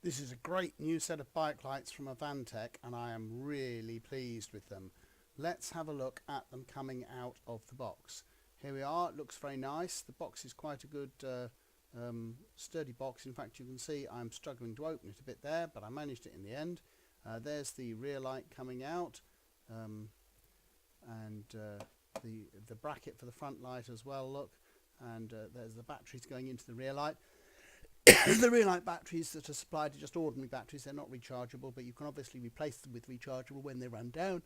This is a great new set of bike lights from Avantek, and I am really pleased with them. Let's have a look at them coming out of the box. Here we are. It looks very nice. The box is quite a good sturdy box. In fact, you can see I'm struggling to open it a bit there, but I managed it in the end. There's the rear light coming out, and the bracket for the front light as well, look, and there's the batteries going into the rear light. The rear light batteries that are supplied are just ordinary batteries. They're not rechargeable, but you can obviously replace them with rechargeable when they run down.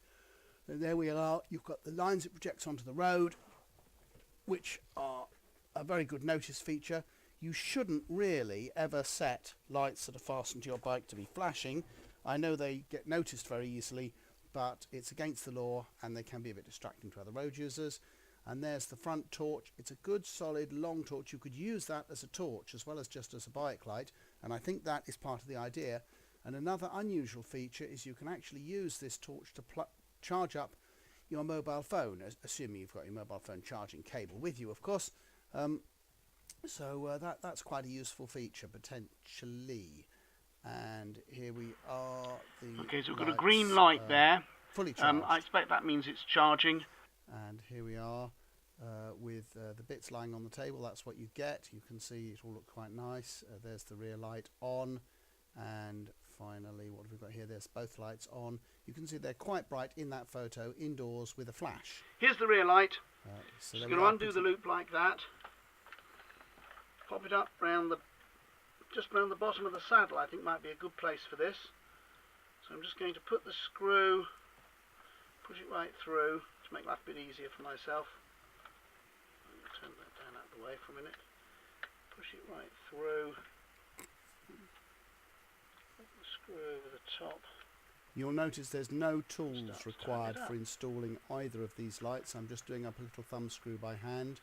And there we are. You've got the lines it projects onto the road, which are a very good notice feature. You shouldn't really ever set lights that are fastened to your bike to be flashing. I know they get noticed very easily, but it's against the law and they can be a bit distracting to other road users. And there's the front torch. It's a good solid long torch. You could use that as a torch as well as just as a bike light, and I think that is part of the idea. And another unusual feature is you can actually use this torch to charge up your mobile phone, assuming you've got your mobile phone charging cable with you, of course. That's quite a useful feature potentially. And here we are. Okay, so we've got a green light there. Fully charged. I expect that means it's charging. And here we are with the bits lying on the table. That's what you get. You can see it all look quite nice. There's the rear light on, and finally, what have we got here? There's both lights on. You can see they're quite bright in that photo indoors with a flash. Here's the rear light. So just going to undo the loop like that. Pop it up round just round the bottom of the saddle. I think might be a good place for this. So I'm just going to put the screw, push it right through to make life a bit easier for myself. Turn that down out of the way for a minute. Push it right through. Put the screw over the top. You'll notice there's no tools required for installing either of these lights. I'm just doing up a little thumb screw by hand.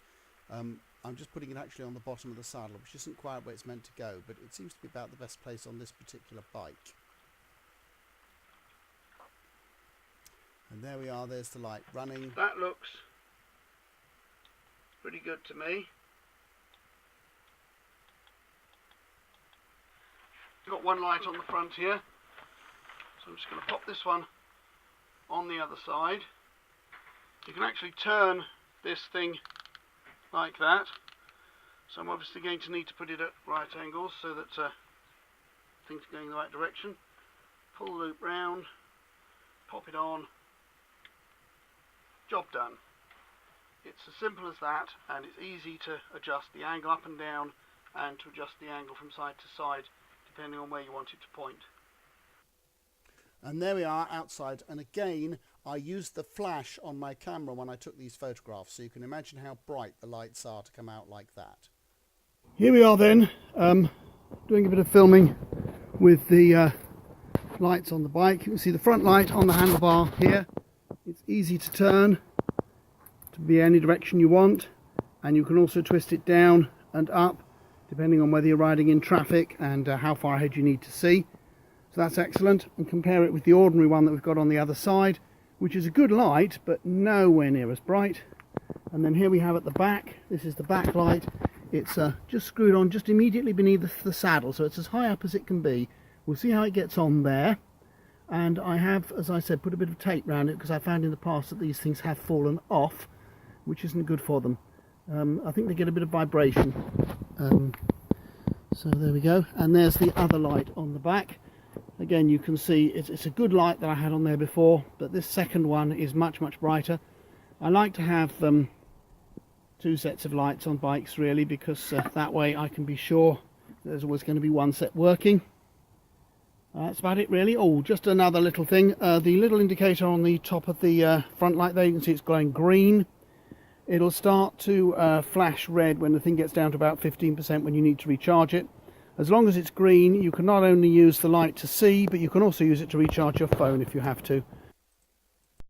I'm just putting it actually on the bottom of the saddle, which isn't quite where it's meant to go, but it seems to be about the best place on this particular bike. And there we are, there's the light running. That looks pretty good to me. Got one light on the front here, so I'm just going to pop this one on the other side. You can actually turn this thing like that, so I'm obviously going to need to put it at right angles so that things are going in the right direction. Pull the loop round, pop it on. Job done. It's as simple as that, and it's easy to adjust the angle up and down and to adjust the angle from side to side depending on where you want it to point. And there we are outside, and again I used the flash on my camera when I took these photographs, so you can imagine how bright the lights are to come out like that. Here we are then, doing a bit of filming with the lights on the bike. You can see the front light on the handlebar here. It's easy to turn to be any direction you want, and you can also twist it down and up depending on whether you're riding in traffic and how far ahead you need to see. So that's excellent, and compare it with the ordinary one that we've got on the other side, which is a good light but nowhere near as bright. And then here we have at the back, this is the back light. It's just screwed on just immediately beneath the saddle, so it's as high up as it can be. We'll see how it gets on there. And I have, as I said, put a bit of tape around it because I found in the past that these things have fallen off, which isn't good for them. I think they get a bit of vibration. So there we go. And there's the other light on the back. Again, you can see it's a good light that I had on there before, but this second one is much brighter. I like to have two sets of lights on bikes really, because that way I can be sure there's always going to be one set working. That's about it really. Oh, just another little thing. The little indicator on the top of the front light there, you can see it's glowing green. It'll start to flash red when the thing gets down to about 15% when you need to recharge it. As long as it's green, you can not only use the light to see, but you can also use it to recharge your phone if you have to.